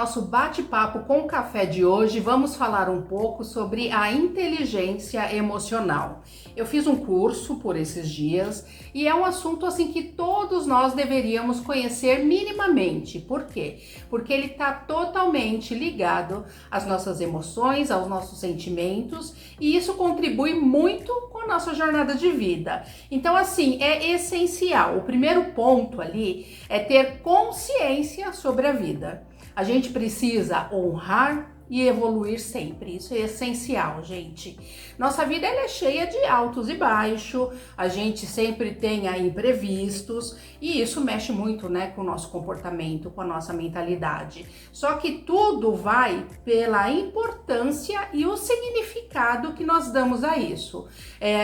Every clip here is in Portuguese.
nosso bate-papo com café de hoje, vamos falar um pouco sobre a inteligência emocional. Eu fiz um curso por esses dias e é um assunto assim que todos nós deveríamos conhecer minimamente. Por quê? Porque ele está totalmente ligado às nossas emoções, aos nossos sentimentos, e isso contribui muito com a nossa jornada de vida. Então, assim, é essencial. O primeiro ponto ali é ter consciência sobre a vida. A gente precisa honrar e evoluir sempre. Isso é essencial, gente. Nossa vida ela é cheia de altos e baixos, a gente sempre tem aí imprevistos e isso mexe muito, né, com o nosso comportamento, com a nossa mentalidade. Só que tudo vai pela importância e o significado que nós damos a isso.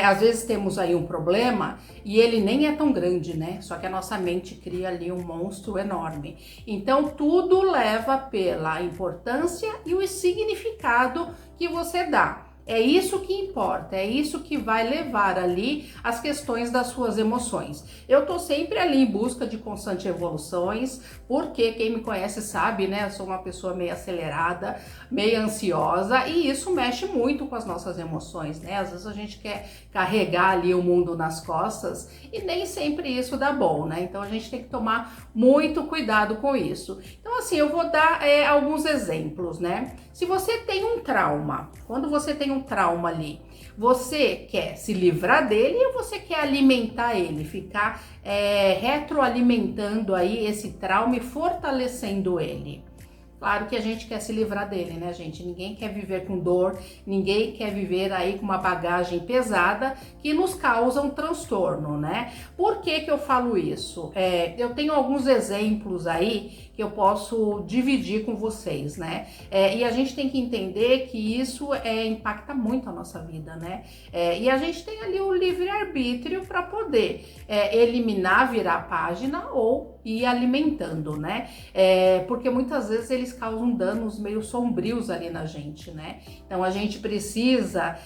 Às vezes temos aí um problema e ele nem é tão grande, né? Só que a nossa mente cria ali um monstro enorme. Então tudo leva pela importância e o significado que você dá. É isso que importa, é isso que vai levar ali as questões das suas emoções. Eu tô sempre ali em busca de constante evoluções, porque quem me conhece sabe, né? Eu sou uma pessoa meio acelerada, meio ansiosa e isso mexe muito com as nossas emoções, né? Às vezes a gente quer carregar ali o mundo nas costas e nem sempre isso dá bom, né? Então a gente tem que tomar muito cuidado com isso. Então assim, eu vou dar alguns exemplos, né? Se você tem um trauma, quando você tem um trauma ali, você quer se livrar dele ou você quer alimentar ele, ficar retroalimentando aí esse trauma e fortalecendo ele? Claro que a gente quer se livrar dele, né, gente? Ninguém quer viver com dor, ninguém quer viver aí com uma bagagem pesada que nos causa um transtorno, né? Por que que eu falo isso? Eu tenho alguns exemplos aí que eu posso dividir com vocês, né? E a gente tem que entender que isso impacta muito a nossa vida, né? E a gente tem ali o livre-arbítrio para poder eliminar, virar a página ou ir alimentando, né? Porque muitas vezes eles causam danos meio sombrios ali na gente, né? Então a gente precisa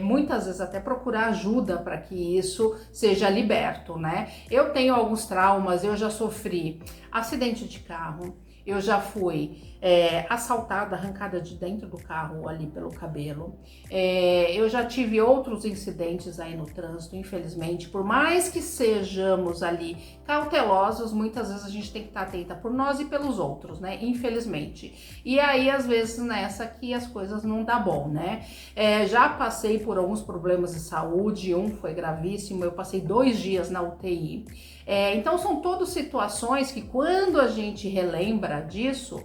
muitas vezes até procurar ajuda para que isso seja liberto, né? Eu tenho alguns traumas, eu já sofri acidente de carro, eu já fui assaltada, arrancada de dentro do carro ali pelo cabelo. Eu já tive outros incidentes aí no trânsito, infelizmente. Por mais que sejamos ali cautelosos, muitas vezes a gente tem que estar atenta por nós e pelos outros, né? Infelizmente. E aí, às vezes, nessa que as coisas não dá bom, né? Já passei por alguns problemas de saúde, um foi gravíssimo, eu passei 2 dias na UTI. Então são todas situações que quando a gente relembra disso,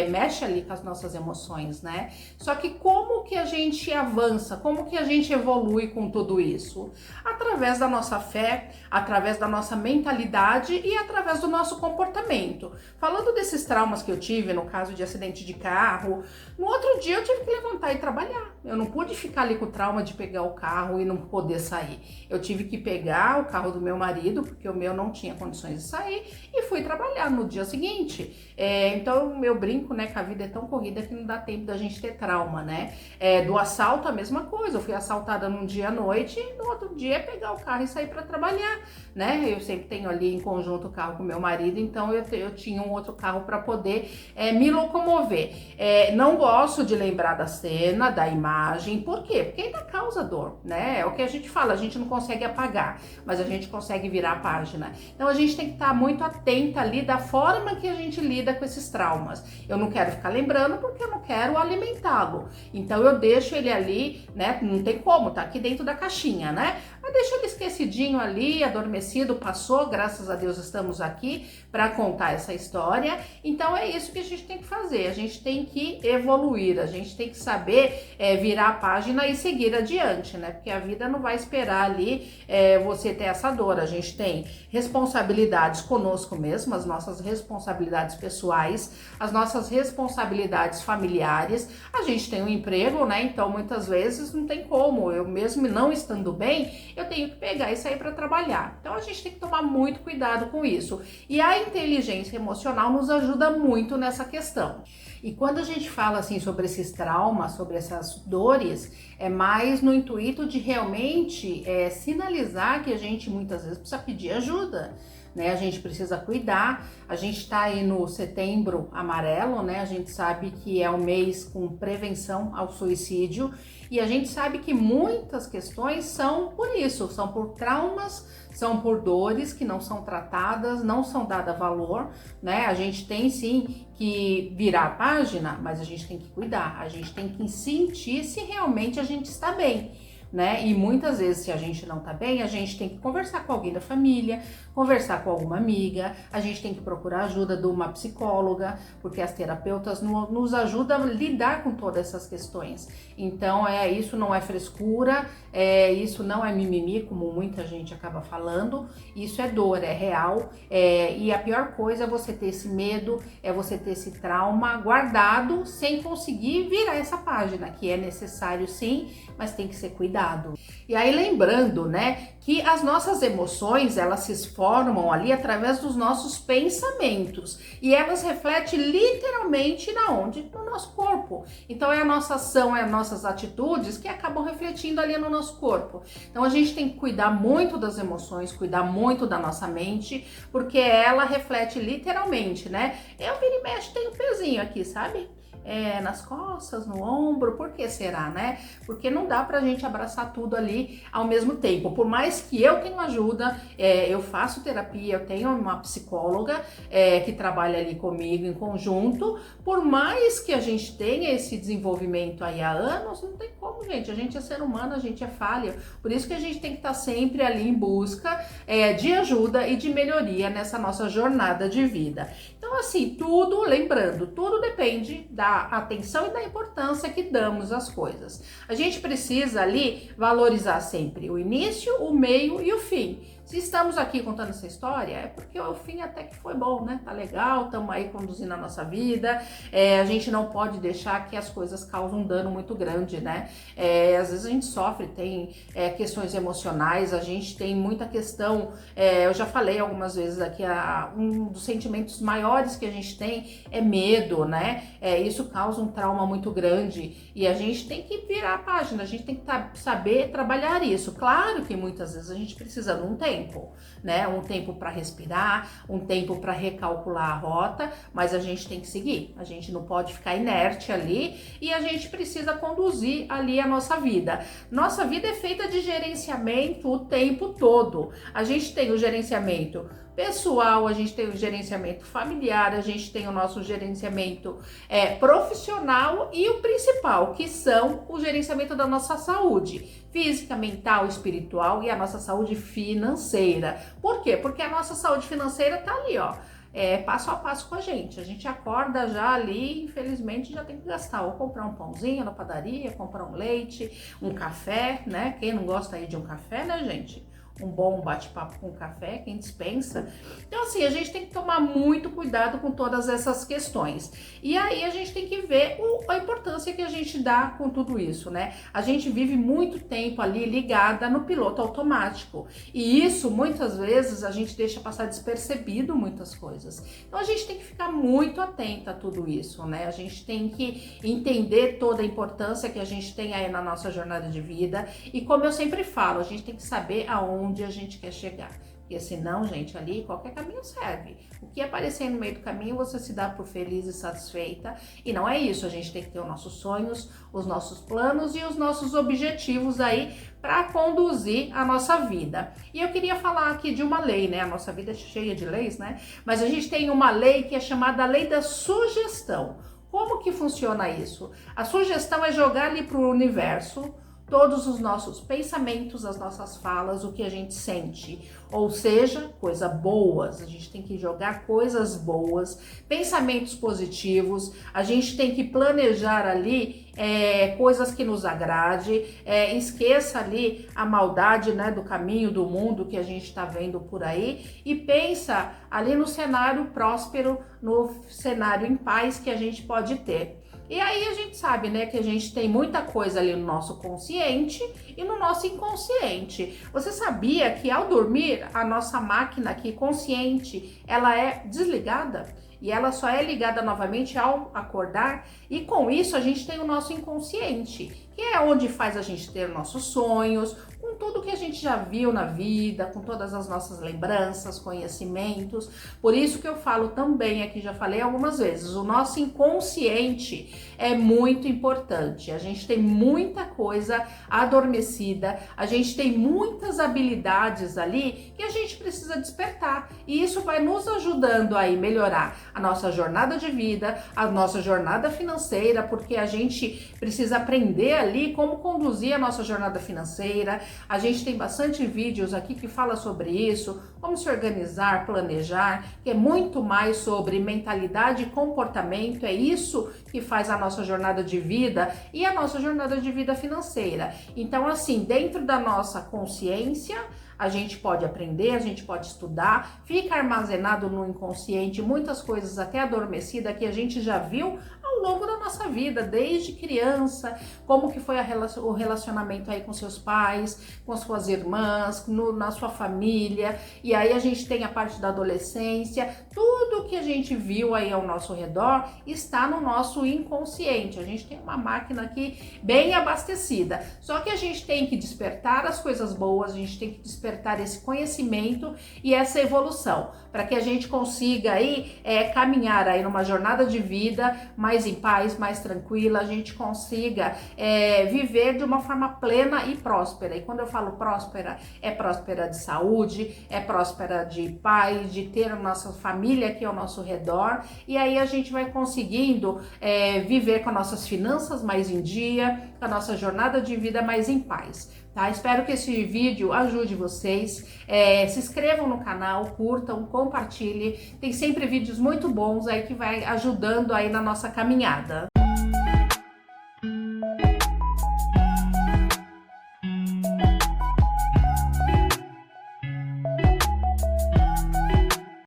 mexe ali com as nossas emoções, né? Só que como que a gente avança, como que a gente evolui com tudo isso? Através da nossa fé, através da nossa mentalidade e através do nosso comportamento. Falando desses traumas que eu tive, no caso de acidente de carro, no outro dia eu tive que levantar e trabalhar. Eu não pude ficar ali com o trauma de pegar o carro e não poder sair. Eu tive que pegar o carro do meu marido, porque o meu não tinha condições de sair, e fui trabalhar no dia seguinte. Então eu brinco, né, que a vida é tão corrida que não dá tempo da gente ter trauma, né? Do assalto a mesma coisa, eu fui assaltada num dia à noite e no outro dia pegar o carro e sair para trabalhar, né? Eu sempre tenho ali em conjunto o carro com meu marido, então eu tinha um outro carro para poder me locomover. Não gosto de lembrar da cena, da imagem, por quê? Porque ainda causa dor, né? É o que a gente fala, a gente não consegue apagar, mas a gente consegue virar a página. Então a gente tem que estar muito atenta ali da forma que a gente lida com esses traumas. Eu não quero ficar lembrando porque eu não quero alimentá-lo. Então eu deixo ele ali, né? Não tem como, tá aqui dentro da caixinha, né? Mas deixa ele esquecidinho ali, adormecido, passou, graças a Deus estamos aqui para contar essa história. Então é isso que a gente tem que fazer, a gente tem que evoluir, a gente tem que saber virar a página e seguir adiante, né? Porque a vida não vai esperar ali você ter essa dor, a gente tem responsabilidades conosco mesmo, as nossas responsabilidades pessoais, as nossas responsabilidades familiares, a gente tem um emprego, né? Então muitas vezes não tem como, eu mesmo não estando bem, eu tenho que pegar e sair para trabalhar. Então a gente tem que tomar muito cuidado com isso. E a inteligência emocional nos ajuda muito nessa questão. E quando a gente fala assim sobre esses traumas, sobre essas dores, é mais no intuito de realmente sinalizar que a gente muitas vezes precisa pedir ajuda. Né, a gente precisa cuidar. A gente está aí no Setembro Amarelo, né? A gente sabe que é o mês com prevenção ao suicídio e a gente sabe que muitas questões são por isso, são por traumas, são por dores que não são tratadas, não são dadas valor, né? A gente tem sim que virar a página, mas a gente tem que cuidar, a gente tem que sentir se realmente a gente está bem. Né? E muitas vezes, se a gente não tá bem, a gente tem que conversar com alguém da família, conversar com alguma amiga, a gente tem que procurar ajuda de uma psicóloga, porque as terapeutas nos ajudam a lidar com todas essas questões. Então, isso não é frescura, isso não é mimimi, como muita gente acaba falando, isso é dor, é real, e a pior coisa é você ter esse medo, é você ter esse trauma guardado sem conseguir virar essa página, que é necessário sim, mas tem que ser cuidado. E aí lembrando, né, que as nossas emoções, elas se formam ali através dos nossos pensamentos e elas refletem literalmente na onde? No nosso corpo. Então é a nossa ação, é as nossas atitudes que acabam refletindo ali no nosso corpo. Então a gente tem que cuidar muito das emoções, cuidar muito da nossa mente, porque ela reflete literalmente, né? Eu vira e mexe, tem um pezinho aqui, sabe? Nas costas, no ombro, por que será, né? Porque não dá pra gente abraçar tudo ali ao mesmo tempo. Por mais que eu tenha ajuda, eu faço terapia, eu tenho uma psicóloga que trabalha ali comigo em conjunto, por mais que a gente tenha esse desenvolvimento aí há anos, não tem como, gente. A gente é ser humano, a gente é falha. Por isso que a gente tem que estar sempre ali em busca de ajuda e de melhoria nessa nossa jornada de vida. Então, assim, tudo, lembrando, tudo depende da atenção e da importância que damos às coisas. A gente precisa ali valorizar sempre o início, o meio e o fim. Se estamos aqui contando essa história, é porque o fim até que foi bom, né? Tá legal, estamos aí conduzindo a nossa vida. A gente não pode deixar que as coisas causem um dano muito grande, né? Às vezes a gente sofre, tem questões emocionais, a gente tem muita questão. Eu já falei algumas vezes aqui, um dos sentimentos maiores que a gente tem é medo, né? Isso causa um trauma muito grande e a gente tem que virar a página, a gente tem que saber trabalhar isso. Claro que muitas vezes a gente precisa de um tempo, né? Um tempo para respirar, um tempo para recalcular a rota, mas a gente tem que seguir. A gente não pode ficar inerte ali e a gente precisa conduzir ali a nossa vida. Nossa vida é feita de gerenciamento o tempo todo. A gente tem o gerenciamento pessoal, a gente tem o gerenciamento familiar, a gente tem o nosso gerenciamento profissional e o principal, que são o gerenciamento da nossa saúde física, mental, espiritual e a nossa saúde financeira. Por quê? Porque a nossa saúde financeira tá ali, ó. Passo a passo com a gente acorda já ali, infelizmente já tem que gastar, ou comprar um pãozinho na padaria, comprar um leite, um café, né? Quem não gosta aí de um café, né, gente? Um bom bate-papo com café, quem dispensa. Então, assim, a gente tem que tomar muito cuidado com todas essas questões. E aí a gente tem que ver a importância que a gente dá com tudo isso, né? A gente vive muito tempo ali ligada no piloto automático. E isso, muitas vezes, a gente deixa passar despercebido muitas coisas. Então, a gente tem que ficar muito atenta a tudo isso, né? A gente tem que entender toda a importância que a gente tem aí na nossa jornada de vida. E como eu sempre falo, a gente tem que saber aonde a gente quer chegar, porque senão, gente, ali qualquer caminho serve. O que aparecer no meio do caminho, você se dá por feliz e satisfeita, e não é isso. A gente tem que ter os nossos sonhos, os nossos planos e os nossos objetivos aí para conduzir a nossa vida. E eu queria falar aqui de uma lei, né? A nossa vida é cheia de leis, né? Mas a gente tem uma lei que é chamada lei da sugestão. Como que funciona isso? A sugestão é jogar ali para o universo todos os nossos pensamentos, as nossas falas, o que a gente sente, ou seja, coisas boas. A gente tem que jogar coisas boas, pensamentos positivos, a gente tem que planejar ali coisas que nos agrade, esqueça ali a maldade, né, do caminho do mundo que a gente está vendo por aí e pensa ali no cenário próspero, no cenário em paz que a gente pode ter. E aí a gente sabe, né, que a gente tem muita coisa ali no nosso consciente e no nosso inconsciente. Você sabia que ao dormir, a nossa máquina aqui consciente, ela é desligada? E ela só é ligada novamente ao acordar, e com isso a gente tem o nosso inconsciente, que é onde faz a gente ter nossos sonhos, com tudo que a gente já viu na vida, com todas as nossas lembranças, conhecimentos. Por isso que eu falo também, aqui já falei algumas vezes, o nosso inconsciente é muito importante. A gente tem muita coisa adormecida, a gente tem muitas habilidades ali que a gente precisa despertar, e isso vai nos ajudando aí melhorar a nossa jornada de vida, a nossa jornada financeira, porque a gente precisa aprender ali como conduzir a nossa jornada financeira. A gente tem bastante vídeos aqui que fala sobre isso, como se organizar, planejar, que é muito mais sobre mentalidade e comportamento. É isso que faz a nossa jornada de vida e a nossa jornada de vida financeira. Então, assim, dentro da nossa consciência, a gente pode aprender, a gente pode estudar, fica armazenado no inconsciente muitas coisas até adormecida que a gente já viu ao longo da nossa vida, desde criança, como que foi o relacionamento aí com seus pais, com suas irmãs, na sua família, e aí a gente tem a parte da adolescência, tudo que a gente viu aí ao nosso redor está no nosso inconsciente. A gente tem uma máquina aqui bem abastecida, só que a gente tem que despertar as coisas boas, a gente tem que despertar esse conhecimento e essa evolução, para que a gente consiga aí caminhar aí numa jornada de vida mais em paz, mais tranquila, a gente consiga viver de uma forma plena e próspera. E quando eu falo próspera, é próspera de saúde, é próspera de paz, de ter a nossa família aqui ao nosso redor, e aí a gente vai conseguindo viver com as nossas finanças mais em dia, com a nossa jornada de vida mais em paz. Tá? Espero que esse vídeo ajude vocês. Se inscrevam no canal, curtam, compartilhem. Tem sempre vídeos muito bons aí que vai ajudando aí na nossa caminhada.